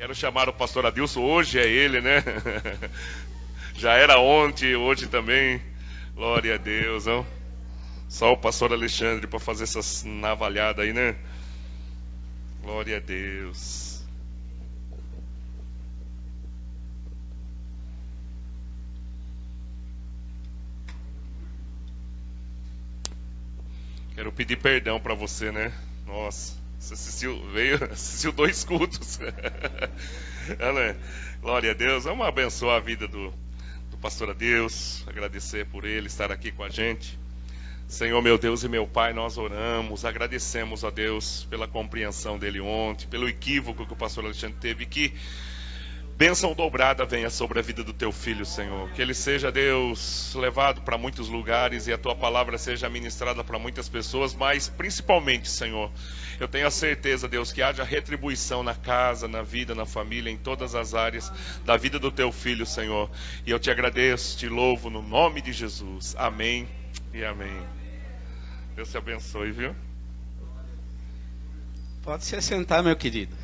Quero chamar o pastor Adilson, hoje é ele, né? Já era ontem, hoje também. Glória a Deus, não? Só o pastor Alexandre para fazer essas navalhadas aí, né? Glória a Deus. Quero pedir perdão para você, né? Nossa, você assistiu 2 cultos. Glória a Deus. Vamos abençoar a vida do pastor Adeus, agradecer por ele estar aqui com a gente. Senhor, meu Deus e meu Pai, nós oramos, agradecemos a Deus pela compreensão dele ontem, pelo equívoco que o pastor Alexandre teve, que bênção dobrada venha sobre a vida do teu filho, Senhor. Que ele seja, Deus, levado para muitos lugares e a tua palavra seja ministrada para muitas pessoas, mas principalmente, Senhor, eu tenho a certeza, Deus, que haja retribuição na casa, na vida, na família, em todas as áreas da vida do teu filho, Senhor. E eu te agradeço, te louvo no nome de Jesus. Amém e amém. Deus te abençoe, viu? Pode se assentar, meu querido.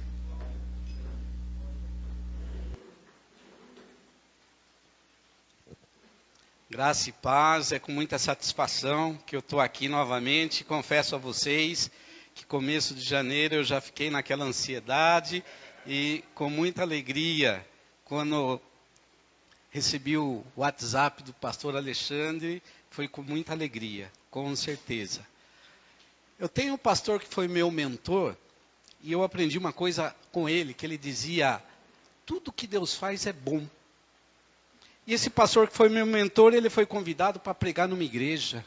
Graça e paz, é com muita satisfação que eu estou aqui novamente. Confesso a vocês que começo de janeiro eu já fiquei naquela ansiedade e com muita alegria, quando recebi o WhatsApp do pastor Alexandre, foi com muita alegria, com certeza. Eu tenho um pastor que foi meu mentor e eu aprendi uma coisa com ele, que ele dizia: tudo que Deus faz é bom. E esse pastor que foi meu mentor, ele foi convidado para pregar numa igreja.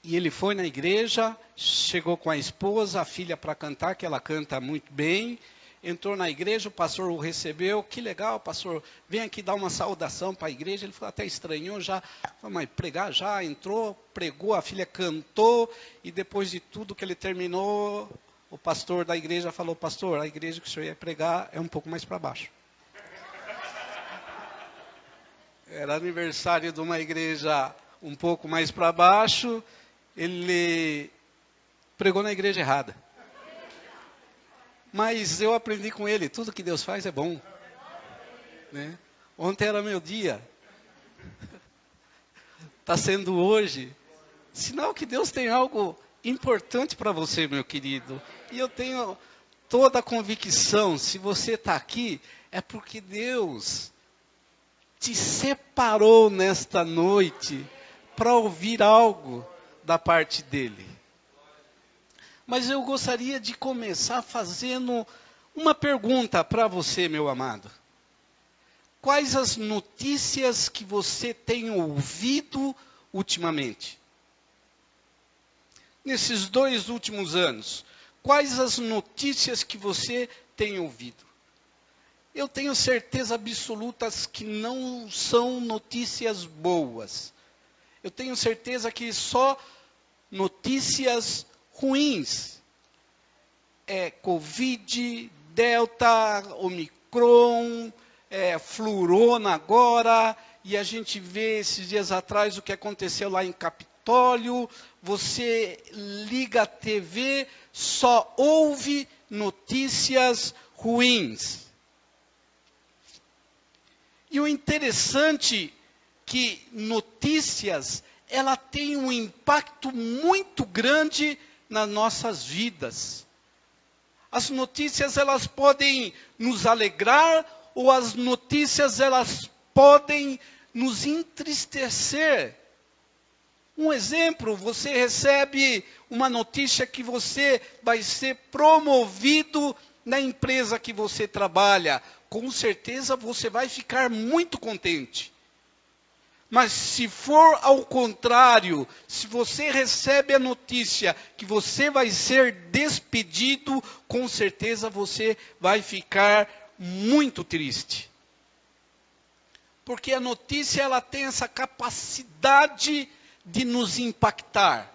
E ele foi na igreja, chegou com a esposa, a filha para cantar, que ela canta muito bem. Entrou na igreja, o pastor o recebeu. Que legal, pastor, vem aqui dar uma saudação para a igreja. Ele falou, até estranhou já, mas pregar já, entrou, pregou, a filha cantou. E depois de tudo que ele terminou, o pastor da igreja falou, pastor, a igreja que o senhor ia pregar é um pouco mais para baixo. Era aniversário de uma igreja um pouco mais para baixo, ele pregou na igreja errada. Mas eu aprendi com ele, tudo que Deus faz é bom. Né? Ontem era meu dia. Está sendo hoje. Sinal que Deus tem algo importante para você, meu querido. E eu tenho toda a convicção, se você está aqui, é porque Deus te separou nesta noite para ouvir algo da parte dele. Mas eu gostaria de começar fazendo uma pergunta para você, meu amado. Quais as notícias que você tem ouvido ultimamente? Nesses 2 últimos anos, quais as notícias que você tem ouvido? Eu tenho certeza absoluta que não são notícias boas. Eu tenho certeza que só notícias ruins. Covid, Delta, Omicron, Flurona agora. E a gente vê esses dias atrás o que aconteceu lá em Capitólio. Você liga a TV, só ouve notícias ruins. E o interessante é que notícias, ela tem um impacto muito grande nas nossas vidas. As notícias, elas podem nos alegrar, ou as notícias, elas podem nos entristecer. Um exemplo, você recebe uma notícia que você vai ser promovido na empresa que você trabalha. Com certeza você vai ficar muito contente. Mas se for ao contrário, se você recebe a notícia que você vai ser despedido, com certeza você vai ficar muito triste. Porque a notícia, ela tem essa capacidade de nos impactar.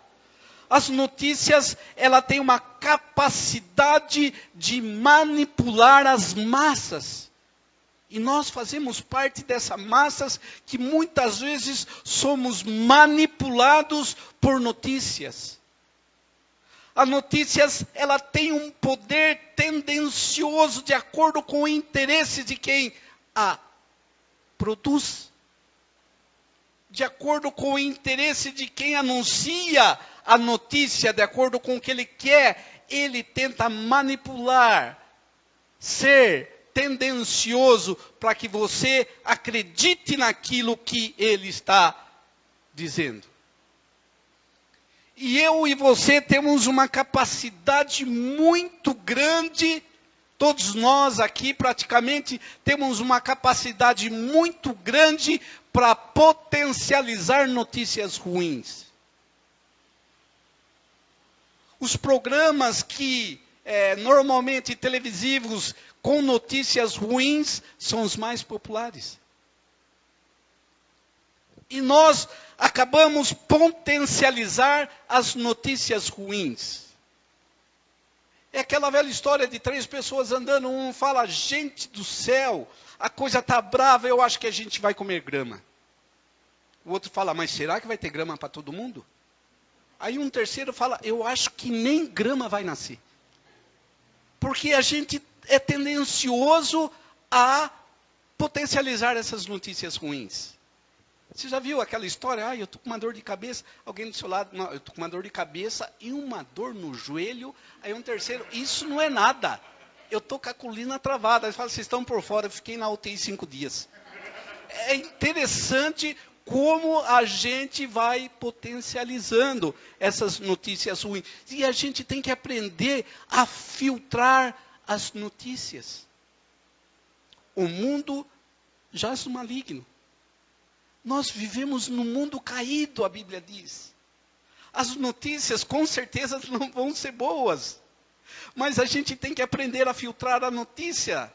As notícias, ela tem uma capacidade de manipular as massas. E nós fazemos parte dessas massas que muitas vezes somos manipulados por notícias. A notícias, ela tem um poder tendencioso de acordo com o interesse de quem a produz. De acordo com o interesse de quem anuncia a notícia, de acordo com o que ele quer, ele tenta manipular, ser tendencioso para que você acredite naquilo que ele está dizendo. E eu e você temos uma capacidade muito grande, todos nós aqui praticamente temos uma capacidade muito grande para potencializar notícias ruins. Os programas que normalmente televisivos com notícias ruins são os mais populares. E nós acabamos potencializar as notícias ruins. É aquela velha história de 3 pessoas andando, um fala, gente do céu, a coisa está brava, eu acho que a gente vai comer grama. O outro fala, mas será que vai ter grama para todo mundo? Aí um terceiro fala, eu acho que nem grama vai nascer. Porque a gente é tendencioso a potencializar essas notícias ruins. Você já viu aquela história? Eu estou com uma dor de cabeça. Alguém do seu lado, não, eu estou com uma dor de cabeça e uma dor no joelho. Aí um terceiro, isso não é nada. Eu estou com a coluna travada. Aí fala, vocês estão por fora, eu fiquei na UTI 5 dias. É interessante como a gente vai potencializando essas notícias ruins. E a gente tem que aprender a filtrar as notícias. O mundo jaz no maligno. Nós vivemos num mundo caído, a Bíblia diz. As notícias com certeza não vão ser boas. Mas a gente tem que aprender a filtrar a notícia.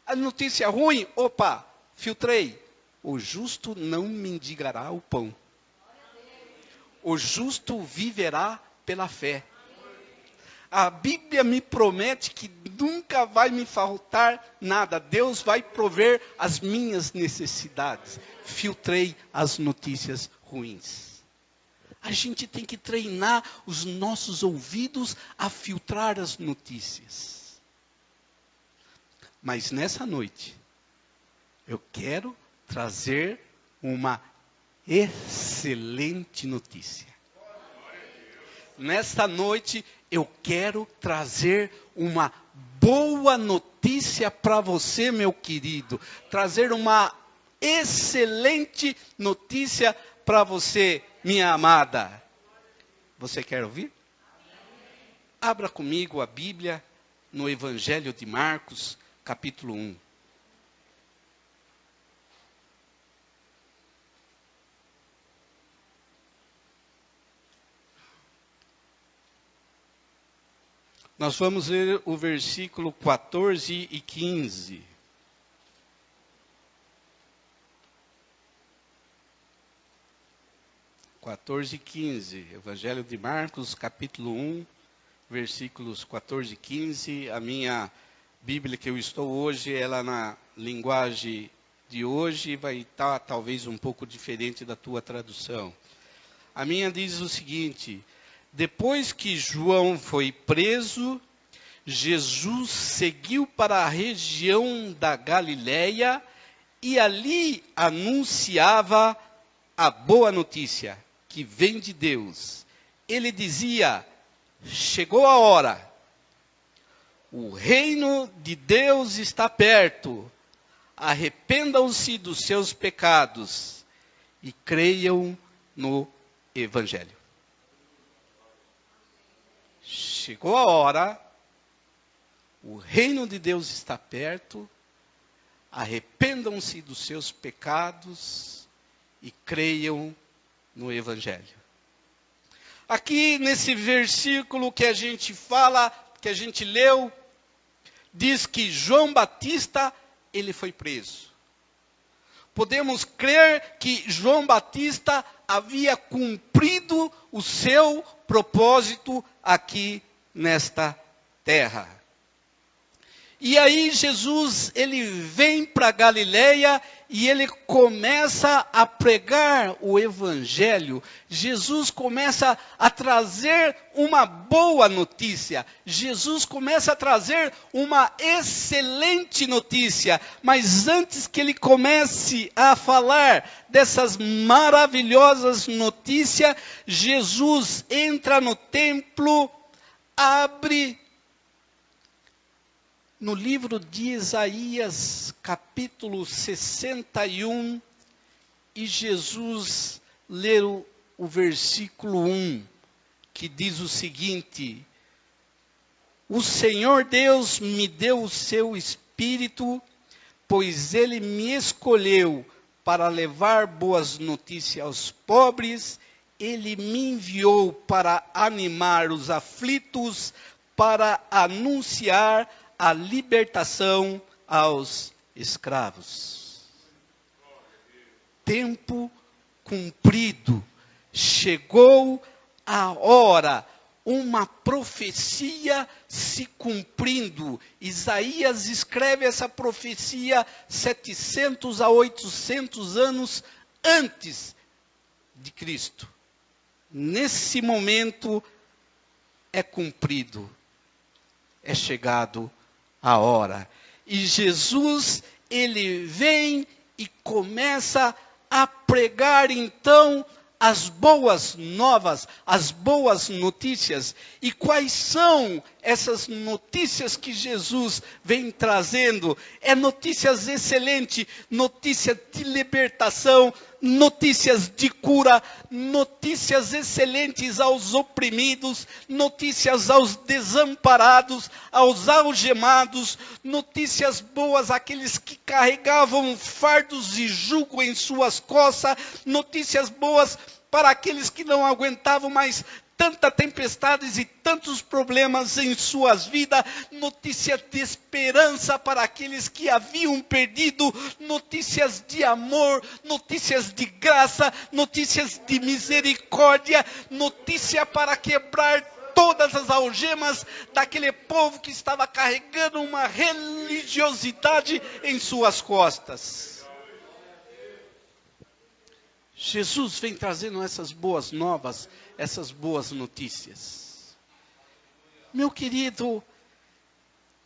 A notícia ruim, opa, filtrei. O justo não mendigará o pão. O justo viverá pela fé. A Bíblia me promete que nunca vai me faltar nada. Deus vai prover as minhas necessidades. Filtrei as notícias ruins. A gente tem que treinar os nossos ouvidos a filtrar as notícias. Mas nessa noite, eu quero trazer uma excelente notícia. Nesta noite, eu quero trazer uma boa notícia para você, meu querido. Trazer uma excelente notícia para você, minha amada. Você quer ouvir? Abra comigo a Bíblia no Evangelho de Marcos, capítulo 1. Nós vamos ler o versículo 14 e 15. Evangelho de Marcos, capítulo 1, versículos 14 e 15. A minha Bíblia que eu estou hoje, ela na linguagem de hoje vai estar talvez um pouco diferente da tua tradução. A minha diz o seguinte: depois que João foi preso, Jesus seguiu para a região da Galileia e ali anunciava a boa notícia que vem de Deus. Ele dizia, chegou a hora, o reino de Deus está perto, arrependam-se dos seus pecados e creiam no Evangelho. Chegou a hora, o reino de Deus está perto, arrependam-se dos seus pecados e creiam no Evangelho. Aqui nesse versículo que a gente fala, que a gente leu, diz que João Batista, ele foi preso. Podemos crer que João Batista havia cumprido o seu propósito aqui nesta terra. E aí Jesus, ele vem para Galileia e ele começa a pregar o evangelho. Jesus começa a trazer uma boa notícia. Jesus começa a trazer uma excelente notícia. Mas antes que ele comece a falar dessas maravilhosas notícias, Jesus entra no templo, abre no livro de Isaías, capítulo 61, e Jesus lê o versículo 1, que diz o seguinte: o Senhor Deus me deu o seu Espírito, pois Ele me escolheu para levar boas notícias aos pobres, Ele me enviou para animar os aflitos, para anunciar a libertação aos escravos. Tempo cumprido, chegou a hora, uma profecia se cumprindo. Isaías escreve essa profecia 700 a 800 anos antes de Cristo. Nesse momento é cumprido, é chegado a hora. E Jesus, ele vem e começa a pregar então as boas novas, as boas notícias. E quais são essas notícias que Jesus vem trazendo? É notícias excelentes, notícias de libertação, notícias de cura, notícias excelentes aos oprimidos, notícias aos desamparados, aos algemados, notícias boas àqueles que carregavam fardos e jugo em suas costas, notícias boas para aqueles que não aguentavam mais tantas tempestades e tantos problemas em suas vidas, notícias de esperança para aqueles que haviam perdido, notícias de amor, notícias de graça, notícias de misericórdia, notícia para quebrar todas as algemas daquele povo que estava carregando uma religiosidade em suas costas. Jesus vem trazendo essas boas novas, essas boas notícias. Meu querido,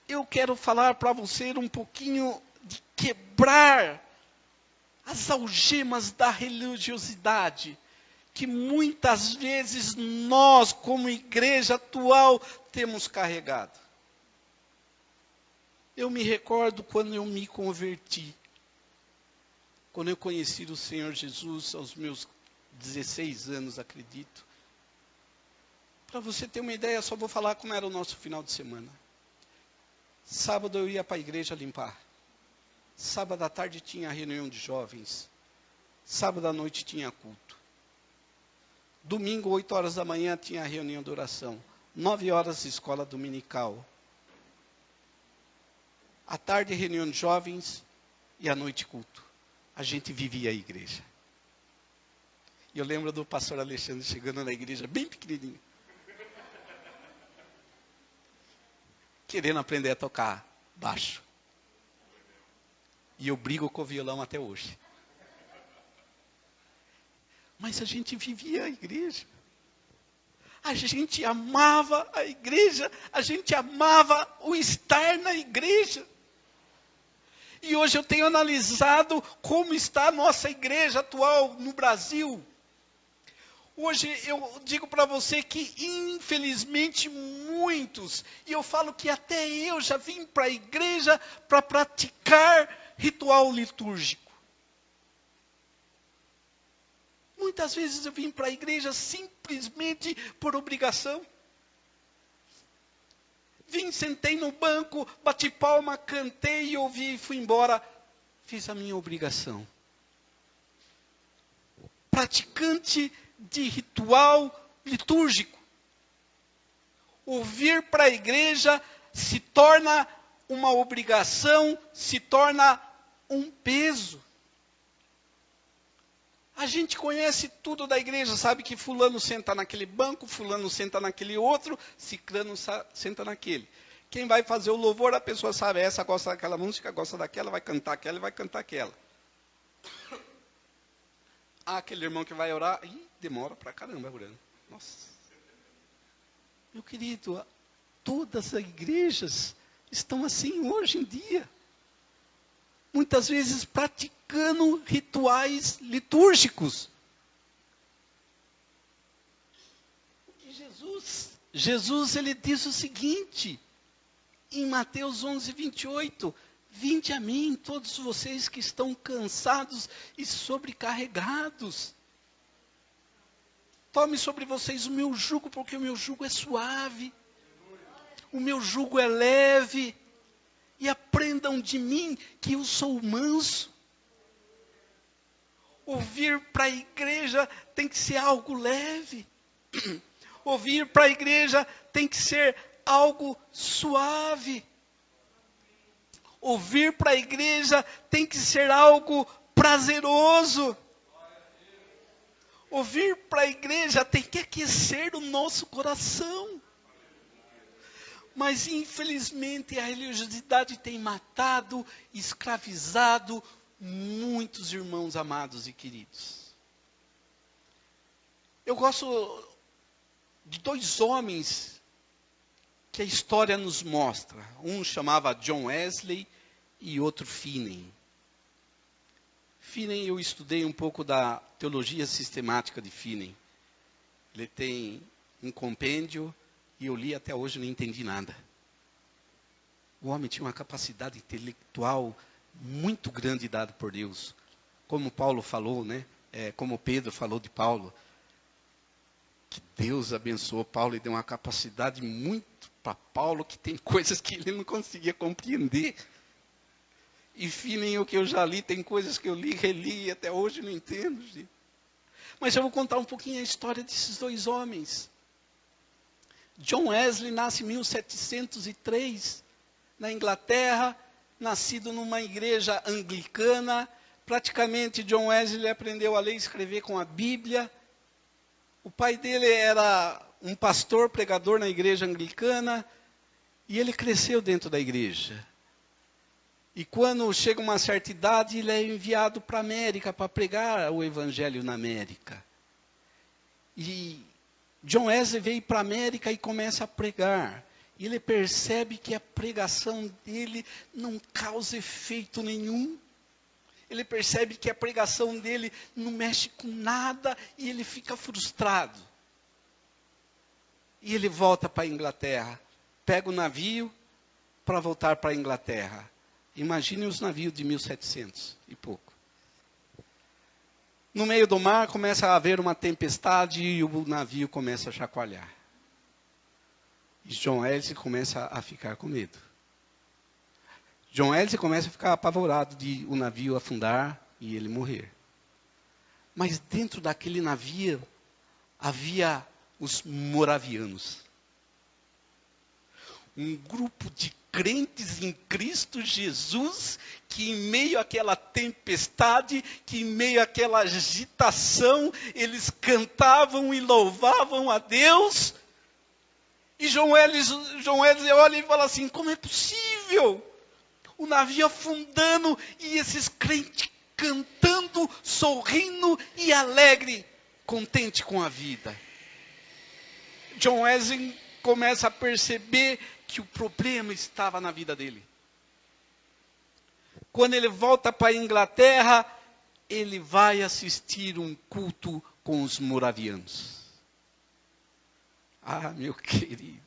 eu quero falar para você um pouquinho de quebrar as algemas da religiosidade, que muitas vezes nós, como igreja atual, temos carregado. Eu me recordo quando eu me converti. Quando eu conheci o Senhor Jesus, aos meus 16 anos, acredito. Para você ter uma ideia, só vou falar como era o nosso final de semana. Sábado eu ia para a igreja limpar. Sábado à tarde tinha reunião de jovens. Sábado à noite tinha culto. Domingo, 8 horas da manhã, tinha reunião de oração. 9 horas, escola dominical. À tarde, reunião de jovens e à noite culto. A gente vivia a igreja. E eu lembro do pastor Alexandre chegando na igreja, bem pequenininho. Querendo aprender a tocar baixo. E eu brigo com o violão até hoje. Mas a gente vivia a igreja. A gente amava a igreja. A gente amava o estar na igreja. E hoje eu tenho analisado como está a nossa igreja atual no Brasil. Hoje eu digo para você que infelizmente muitos, e eu falo que até eu já vim para a igreja para praticar ritual litúrgico. Muitas vezes eu vim para a igreja simplesmente por obrigação. Vim, sentei no banco, bati palma, cantei, ouvi e fui embora. Fiz a minha obrigação. Praticante de ritual litúrgico. O vir para a igreja se torna uma obrigação, se torna um peso. A gente conhece tudo da igreja, sabe que fulano senta naquele banco, fulano senta naquele outro, ciclano senta naquele. Quem vai fazer o louvor, a pessoa sabe, essa gosta daquela música, gosta daquela, vai cantar aquela e vai cantar aquela. Ah, aquele irmão que vai orar, demora pra caramba orando. Nossa. Meu querido, todas as igrejas estão assim hoje em dia. Muitas vezes praticando rituais litúrgicos. E Jesus ele diz o seguinte, em Mateus 11:28, vinde a mim, todos vocês que estão cansados e sobrecarregados. Tome sobre vocês o meu jugo, porque o meu jugo é suave. O meu jugo é leve. E aprendam de mim que eu sou manso. Ouvir para a igreja tem que ser algo leve. Ouvir para a igreja tem que ser algo suave. Ouvir para a igreja tem que ser algo prazeroso. Ouvir para a igreja tem que aquecer o nosso coração. Mas infelizmente a religiosidade tem matado, escravizado muitos irmãos amados e queridos. Eu gosto de 2 homens que a história nos mostra. Um chamava John Wesley e outro Finney. Finney, eu estudei um pouco da teologia sistemática de Finney. Ele tem um compêndio e eu li até hoje e não entendi nada. O homem tinha uma capacidade intelectual muito grande dada por Deus. Como Paulo falou, né? Como Pedro falou de Paulo. Que Deus abençoou Paulo e deu uma capacidade muito para Paulo, que tem coisas que ele não conseguia compreender. E Finney, o que eu já li, tem coisas que eu li, reli e até hoje não entendo. Gente. Mas eu vou contar um pouquinho a história desses 2 homens. John Wesley nasce em 1703, na Inglaterra, nascido numa igreja anglicana. Praticamente, John Wesley aprendeu a ler e escrever com a Bíblia. O pai dele era um pastor, pregador na igreja anglicana, e ele cresceu dentro da igreja. E quando chega uma certa idade, ele é enviado para a América, para pregar o evangelho na América. E John Wesley veio para a América e começa a pregar. E ele percebe que a pregação dele não causa efeito nenhum. Ele percebe que a pregação dele não mexe com nada e ele fica frustrado. E ele volta para a Inglaterra. Pega o navio para voltar para a Inglaterra. Imagine os navios de 1700 e pouco. No meio do mar começa a haver uma tempestade e o navio começa a chacoalhar. E John Wesley começa a ficar com medo. John Wesley começa a ficar apavorado de o navio afundar e ele morrer. Mas dentro daquele navio havia os moravianos. Um grupo de crentes em Cristo Jesus, que em meio àquela tempestade, que em meio àquela agitação, eles cantavam e louvavam a Deus. E John Wesley olha e fala assim, como é possível? O navio afundando e esses crentes cantando, sorrindo e alegre, contente com a vida. John Wesley começa a perceber que o problema estava na vida dele. Quando ele volta para a Inglaterra, ele vai assistir um culto com os moravianos. Ah, meu querido.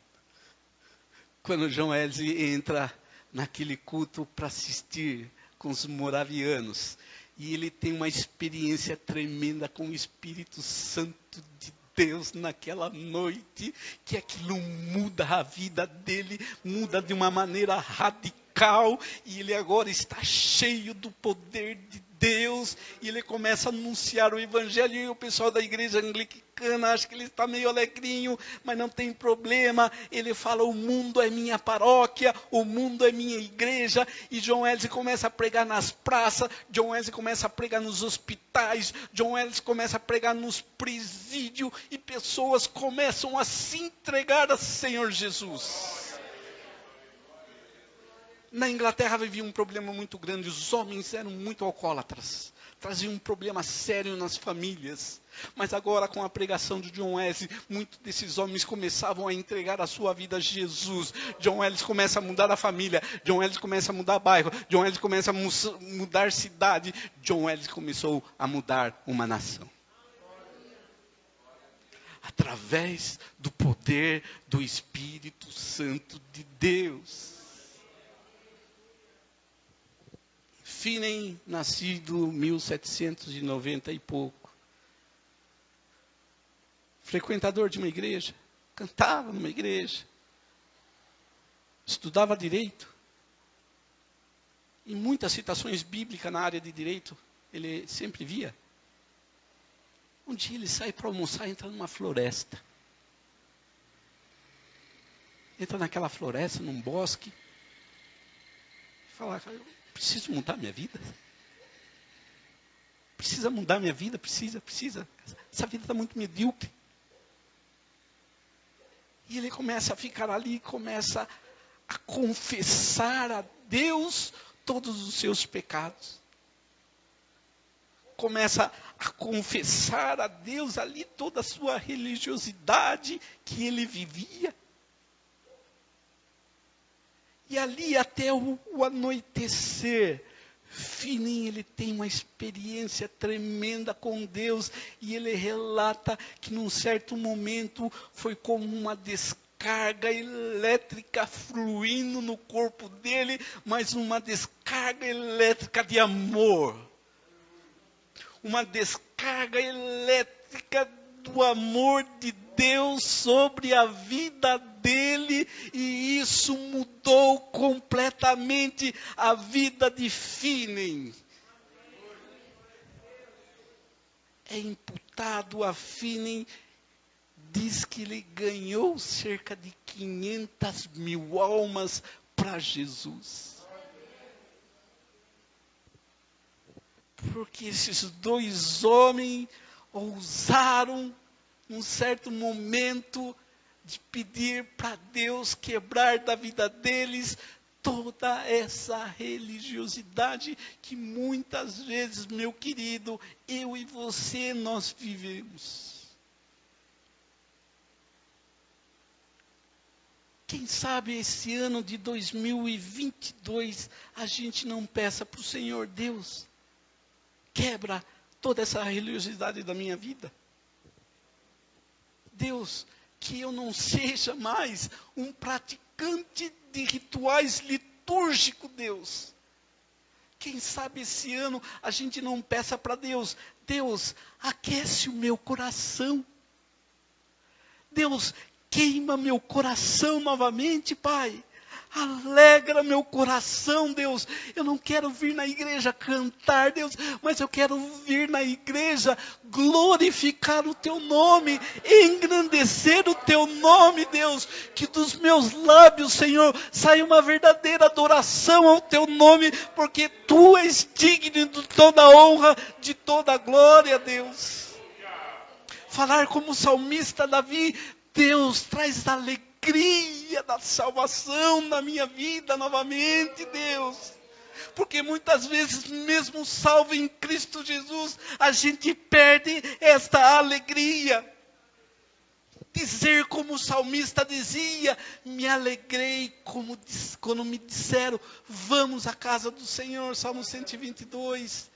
Quando John Wesley entra naquele culto para assistir com os moravianos, e ele tem uma experiência tremenda com o Espírito Santo de Deus naquela noite, que aquilo muda a vida dele, muda de uma maneira radical, e ele agora está cheio do poder de Deus, e ele começa a anunciar o evangelho, e o pessoal da igreja anglicana acha que ele está meio alegrinho, mas não tem problema. Ele fala, o mundo é minha paróquia, o mundo é minha igreja, e John Wesley começa a pregar nas praças, John Wesley começa a pregar nos hospitais, John Wesley começa a pregar nos presídios, e pessoas começam a se entregar ao Senhor Jesus. Na Inglaterra vivia um problema muito grande, os homens eram muito alcoólatras. trazia um problema sério nas famílias. Mas agora, com a pregação de John Wesley, muitos desses homens começavam a entregar a sua vida a Jesus. John Wesley começa a mudar a família, John Wesley começa a mudar bairro, John Wesley começa a mudar cidade, John Wesley começou a mudar uma nação. Através do poder do Espírito Santo de Deus. Finney, nascido em 1790 e pouco. Frequentador de uma igreja. Cantava numa igreja. Estudava direito. Em muitas citações bíblicas na área de direito, ele sempre via. Um dia ele sai para almoçar e entra numa floresta. Entra naquela floresta, num bosque. E fala, eu preciso mudar minha vida. Precisa mudar minha vida, precisa. Essa vida está muito medíocre. E ele começa a ficar ali, começa a confessar a Deus todos os seus pecados. Começa a confessar a Deus ali toda a sua religiosidade que ele vivia. E ali até o anoitecer, Finney, ele tem uma experiência tremenda com Deus. E ele relata que num certo momento foi como uma descarga elétrica fluindo no corpo dele, mas uma descarga elétrica de amor. Uma descarga elétrica do amor de Deus sobre a vida dele, e isso mudou completamente a vida de Finney. É imputado a Finney, diz que ele ganhou cerca de 500 mil almas para Jesus. Porque esses dois homens ousaram, num certo momento, de pedir para Deus quebrar da vida deles toda essa religiosidade que muitas vezes, meu querido, eu e você, nós vivemos. Quem sabe esse ano de 2022, a gente não peça para o Senhor, Deus, quebra toda essa religiosidade da minha vida. Deus, que eu não seja mais um praticante de rituais litúrgicos, Deus. Quem sabe esse ano a gente não peça para Deus, Deus, aquece o meu coração. Deus, queima meu coração novamente, Pai. Alegra meu coração, Deus. Eu não quero vir na igreja cantar, Deus, mas eu quero vir na igreja glorificar o Teu nome, engrandecer o Teu nome, Deus. Que dos meus lábios, Senhor, saia uma verdadeira adoração ao Teu nome, porque Tu és digno de toda honra, de toda glória, Deus. Falar como o salmista Davi, Deus, traz alegria da salvação na minha vida novamente, Deus. Porque muitas vezes, mesmo salvo em Cristo Jesus, a gente perde esta alegria. Dizer como o salmista dizia, me alegrei quando me disseram, vamos à casa do Senhor, Salmo 122.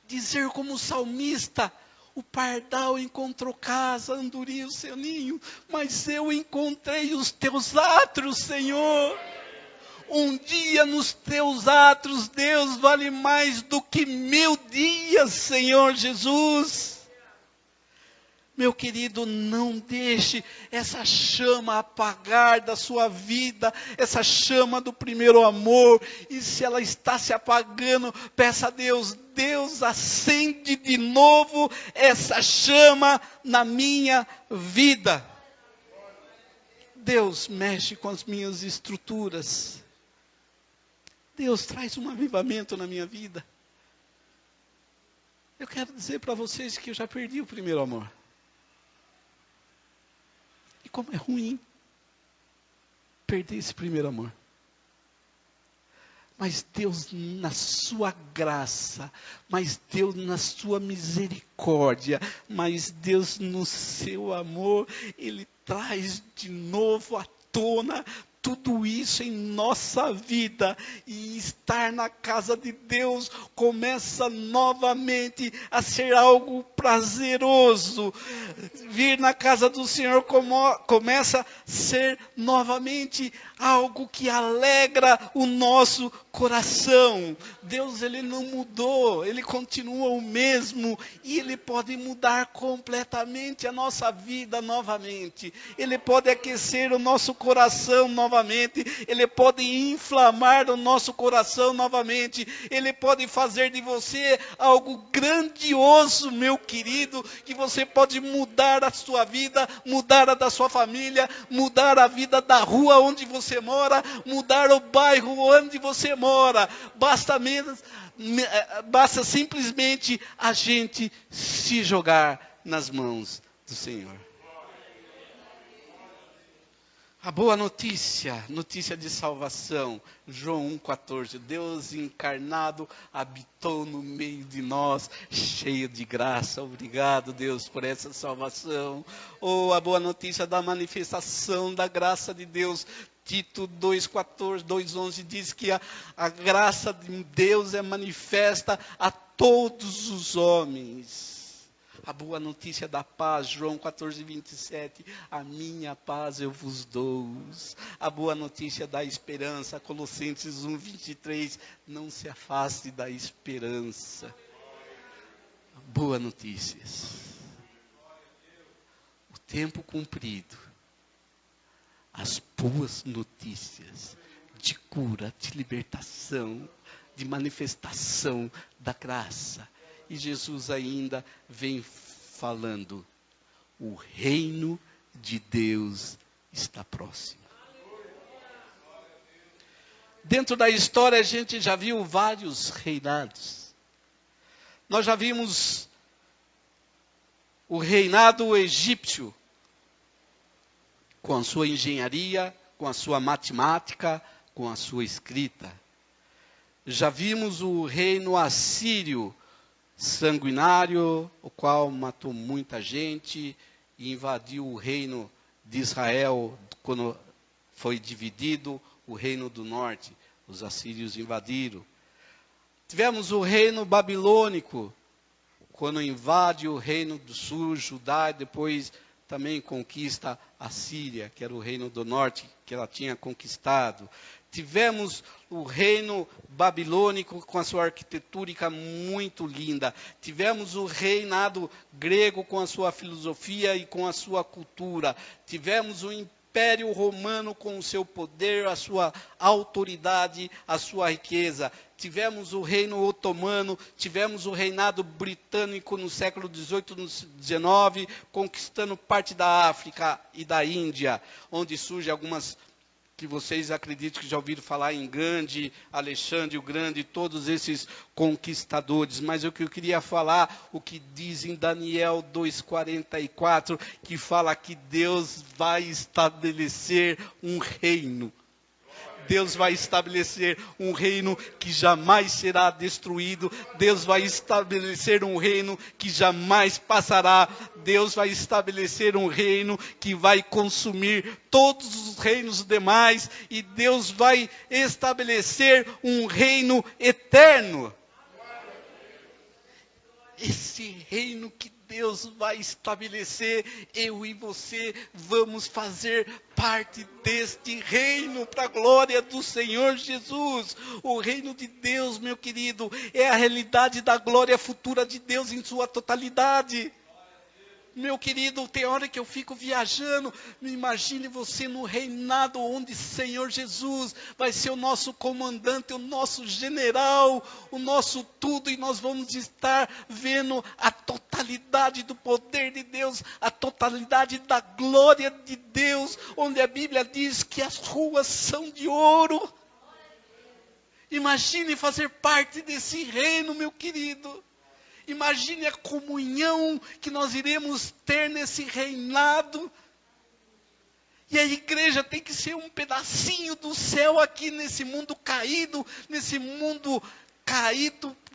Dizer como o salmista, o pardal encontrou casa, a andorinha o seu ninho, mas eu encontrei os teus átrios, Senhor. Um dia nos teus átrios, Deus, vale mais do que 1000 dias, Senhor Jesus. Meu querido, não deixe essa chama apagar da sua vida, essa chama do primeiro amor. E se ela está se apagando, peça a Deus, Deus, acende de novo essa chama na minha vida. Deus, mexe com as minhas estruturas. Deus, traz um avivamento na minha vida. Eu quero dizer para vocês que eu já perdi o primeiro amor. E como é ruim perder esse primeiro amor. Mas Deus na sua graça, mas Deus na sua misericórdia, mas Deus no seu amor, Ele traz de novo à tona tudo isso em nossa vida. E estar na casa de Deus começa novamente a ser algo prazeroso. Vir na casa do Senhor começa a ser novamente algo que alegra o nosso coração. Deus, Ele não mudou, Ele continua o mesmo, e Ele pode mudar completamente a nossa vida novamente. Ele pode aquecer o nosso coração novamente, Ele pode inflamar o nosso coração novamente, Ele pode fazer de você algo grandioso, meu querido, que você pode mudar a sua vida, mudar a da sua família, mudar a vida da rua onde você mora, mudar o bairro onde você mora. Basta simplesmente a gente se jogar nas mãos do Senhor. A boa notícia, notícia de salvação, João 1,14, Deus encarnado habitou no meio de nós, cheio de graça. Obrigado, Deus, por essa salvação. A boa notícia da manifestação da graça de Deus. Tito 2,14, 2,11 diz que a graça de Deus é manifesta a todos os homens. A boa notícia da paz, João 14:27, a minha paz eu vos dou. A boa notícia da esperança, Colossenses 1:23, não se afaste da esperança. Boa notícia. O tempo cumprido, as boas notícias de cura, de libertação, de manifestação da graça. E Jesus ainda vem falando, o reino de Deus está próximo. Dentro da história a gente já viu vários reinados. Nós já vimos o reinado egípcio, com a sua engenharia, com a sua matemática, com a sua escrita. Já vimos o reino assírio, sanguinário, o qual matou muita gente e invadiu o reino de Israel quando foi dividido o reino do norte. Os assírios invadiram. Tivemos o reino babilônico, quando invade o reino do sul, Judá, e depois também conquista a Síria, que era o reino do norte, que ela tinha conquistado. Tivemos o reino babilônico com a sua arquitetúrica muito linda. Tivemos o reinado grego com a sua filosofia e com a sua cultura. Tivemos o Império Romano com o seu poder, a sua autoridade, a sua riqueza. Tivemos o reino otomano, tivemos o reinado britânico no século XVIII, no XIX, conquistando parte da África e da Índia, onde surgem algumas que vocês acreditam que já ouviram falar em Gandhi, Alexandre o Grande, todos esses conquistadores. Mas o que eu queria falar, o que diz em Daniel 2,44, que fala que Deus vai estabelecer um reino. Deus vai estabelecer um reino que jamais será destruído. Deus vai estabelecer um reino que jamais passará. Deus vai estabelecer um reino que vai consumir todos os reinos demais. E Deus vai estabelecer um reino eterno. Esse reino que Deus vai estabelecer, eu e você vamos fazer parte deste reino para a glória do Senhor Jesus. O reino de Deus, meu querido, é a realidade da glória futura de Deus em sua totalidade. Meu querido, tem hora que eu fico viajando, imagine você no reinado onde Senhor Jesus vai ser o nosso comandante, o nosso general, o nosso tudo, e nós vamos estar vendo a totalidade do poder de Deus, a totalidade da glória de Deus, onde a Bíblia diz que as ruas são de ouro. Imagine fazer parte desse reino, meu querido. Imagine a comunhão que nós iremos ter nesse reinado. E a igreja tem que ser um pedacinho do céu aqui nesse mundo caído,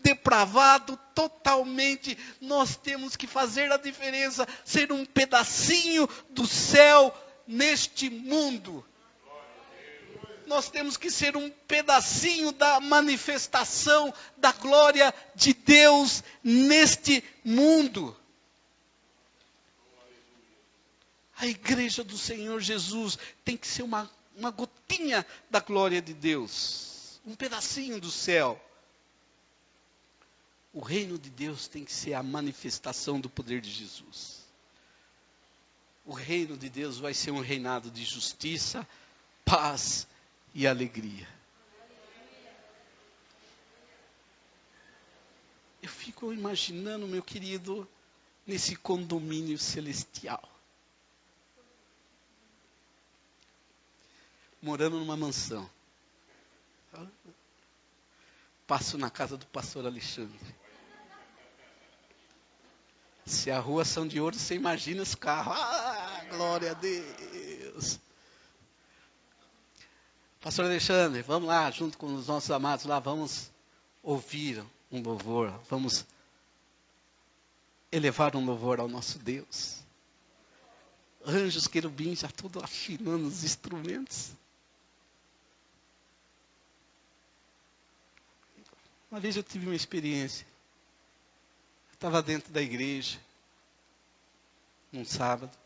depravado, totalmente. Nós temos que fazer a diferença, ser um pedacinho do céu neste mundo. Nós temos que ser um pedacinho da manifestação da glória de Deus neste mundo. A igreja do Senhor Jesus tem que ser uma gotinha da glória de Deus. Um pedacinho do céu. O reino de Deus tem que ser a manifestação do poder de Jesus. O reino de Deus vai ser um reinado de justiça, paz e alegria. Eu fico imaginando, meu querido, nesse condomínio celestial. Morando numa mansão. Passo na casa do pastor Alexandre. Se a rua são de ouro, você imagina os carros. Ah, glória a Deus. Pastor Alexandre, vamos lá, junto com os nossos amados lá, vamos ouvir um louvor. Vamos elevar um louvor ao nosso Deus. Anjos, querubins, já tudo afinando os instrumentos. Uma vez eu tive uma experiência. Eu estava dentro da igreja, num sábado,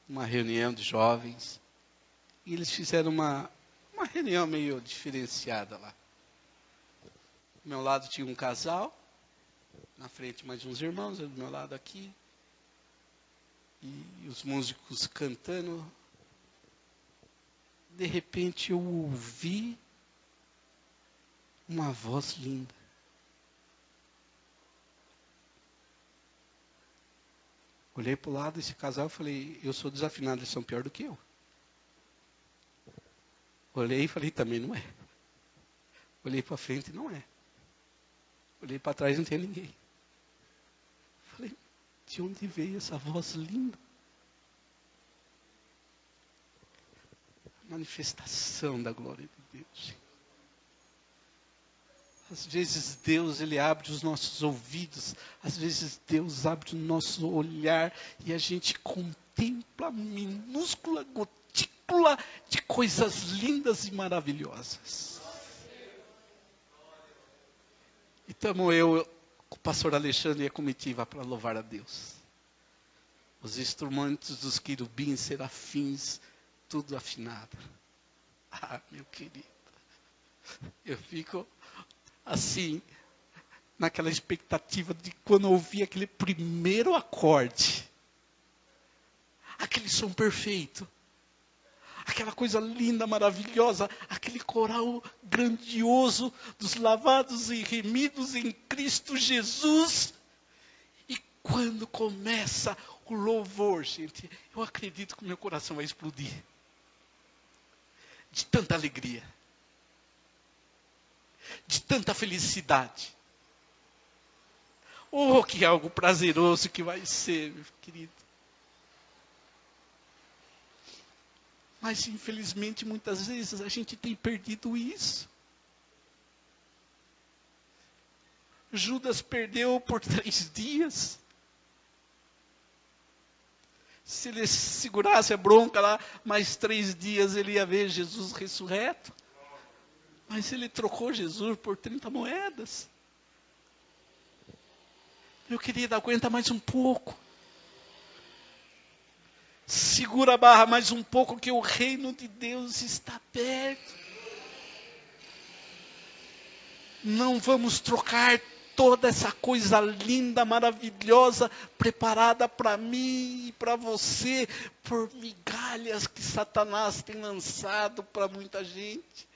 uma reunião de jovens, e eles fizeram uma reunião meio diferenciada lá. Do meu lado tinha um casal, na frente mais uns irmãos, do meu lado aqui, e os músicos cantando. De repente eu ouvi uma voz linda. Olhei para o lado desse casal e falei, eu sou desafinado, eles são pior do que eu. Olhei e falei, também não é. Olhei para frente, não é. Olhei para trás, não tem ninguém. Falei, de onde veio essa voz linda? Manifestação da glória de Deus. Às vezes Deus, Ele abre os nossos ouvidos. Às vezes Deus abre o nosso olhar. E a gente contempla a minúscula gotícula de coisas lindas e maravilhosas. E estamos eu, o pastor Alexandre e a comitiva para louvar a Deus. Os instrumentos dos querubins, serafins, tudo afinado. Ah, meu querido. Eu fico assim, naquela expectativa de quando eu ouvi aquele primeiro acorde. Aquele som perfeito. Aquela coisa linda, maravilhosa. Aquele coral grandioso dos lavados e remidos em Cristo Jesus. E quando começa o louvor, gente, eu acredito que o meu coração vai explodir. De tanta alegria. De tanta felicidade. Oh, que algo prazeroso que vai ser, meu querido. Mas, infelizmente, muitas vezes a gente tem perdido isso. Judas perdeu por 3 dias. Se ele segurasse a bronca lá, mais 3 dias ele ia ver Jesus ressurreto. Mas ele trocou Jesus por 30 moedas. Meu querido, aguenta mais um pouco. Segura a barra mais um pouco, que o reino de Deus está perto. Não vamos trocar toda essa coisa linda, maravilhosa, preparada para mim e para você, por migalhas que Satanás tem lançado para muita gente.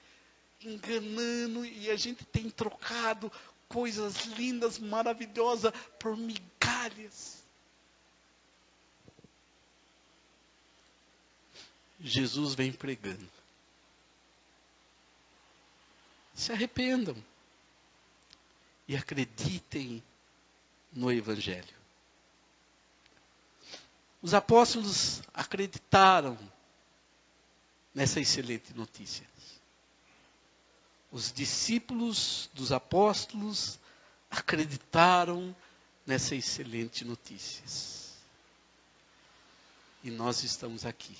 Enganando, e a gente tem trocado coisas lindas, maravilhosas, por migalhas. Jesus vem pregando. Se arrependam e acreditem no Evangelho. Os apóstolos acreditaram nessa excelente notícia. Os discípulos dos apóstolos acreditaram nessa excelente notícia. E nós estamos aqui,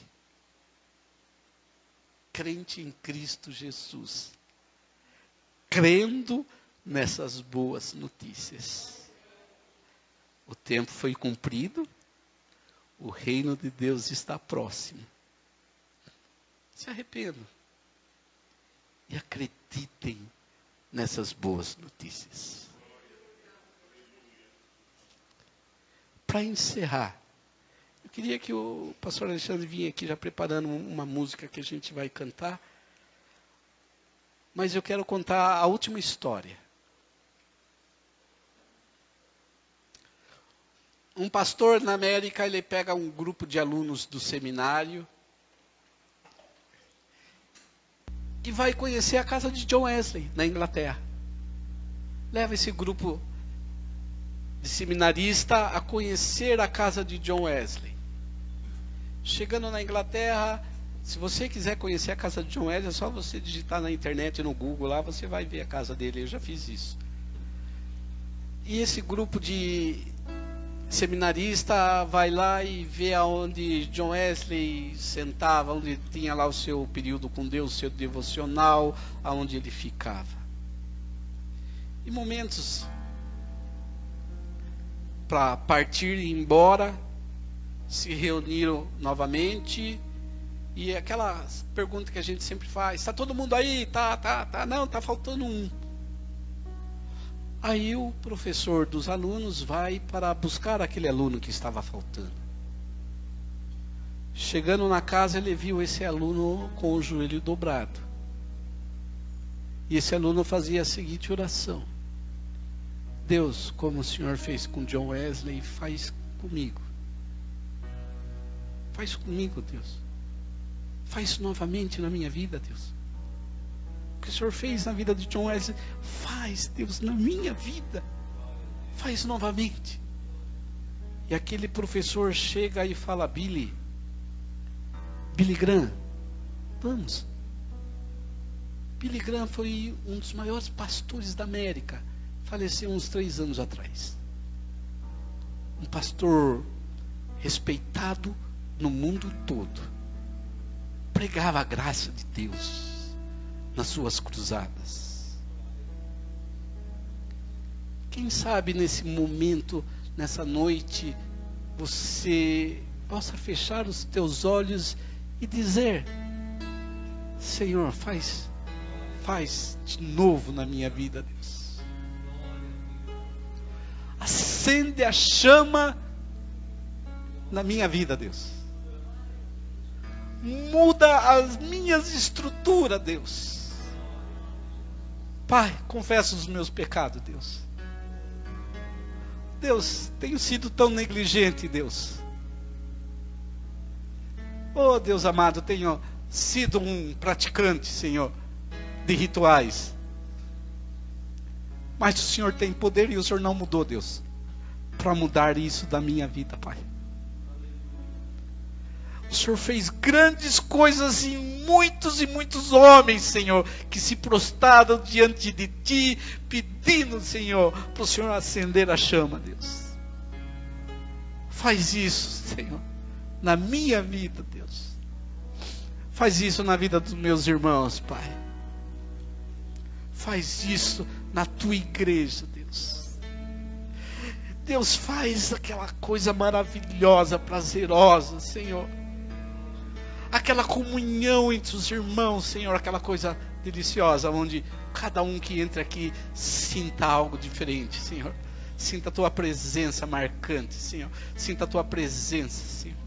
crente em Cristo Jesus, crendo nessas boas notícias. O tempo foi cumprido, o reino de Deus está próximo. Se arrependam e acreditem nessas boas notícias. Para encerrar, eu queria que o pastor Alexandre vinha aqui já preparando uma música que a gente vai cantar. Mas eu quero contar a última história. Um pastor na América, ele pega um grupo de alunos do seminário e vai conhecer a casa de John Wesley, na Inglaterra. Leva esse grupo de seminarista a conhecer a casa de John Wesley. Chegando na Inglaterra, se você quiser conhecer a casa de John Wesley, é só você digitar na internet, no Google, lá você vai ver a casa dele. Eu já fiz isso. E esse grupo de seminarista vai lá e vê aonde John Wesley sentava, onde tinha lá o seu período com Deus, o seu devocional, aonde ele ficava. E momentos para partir e ir embora, se reuniram novamente. E aquela pergunta que a gente sempre faz: está todo mundo aí? Não, está faltando um. Aí o professor dos alunos vai para buscar aquele aluno que estava faltando. Chegando na casa, ele viu esse aluno com o joelho dobrado. E esse aluno fazia a seguinte oração: Deus, como o Senhor fez com John Wesley, faz comigo. Faz comigo, Deus. Faz novamente na minha vida, Deus. O que o Senhor fez na vida de John Wesley, faz, Deus, na minha vida. Faz novamente. E aquele professor chega e fala: Billy Graham, vamos. Billy Graham foi um dos maiores pastores da América. Faleceu uns 3 anos atrás. Um pastor respeitado no mundo todo. Pregava a graça de Deus nas suas cruzadas. Quem sabe nesse momento, nessa noite, você possa fechar os teus olhos e dizer: Senhor, faz de novo na minha vida, Deus. Acende a chama na minha vida, Deus. Muda as minhas estruturas, Deus. Pai, confesso os meus pecados, Deus. Deus, tenho sido tão negligente, Deus. Oh, Deus amado, tenho sido um praticante, Senhor, de rituais. Mas o Senhor tem poder e o Senhor não mudou, Deus, para mudar isso da minha vida, Pai. O Senhor fez grandes coisas em muitos e muitos homens, Senhor, que se prostraram diante de Ti, pedindo, Senhor, para o Senhor acender a chama, Deus. Faz isso, Senhor, na minha vida, Deus. Faz isso na vida dos meus irmãos, Pai. Faz isso na Tua igreja, Deus. Deus, faz aquela coisa maravilhosa, prazerosa, Senhor. Aquela comunhão entre os irmãos, Senhor, aquela coisa deliciosa, onde cada um que entra aqui sinta algo diferente, Senhor. Sinta a Tua presença marcante, Senhor. Sinta a Tua presença, Senhor.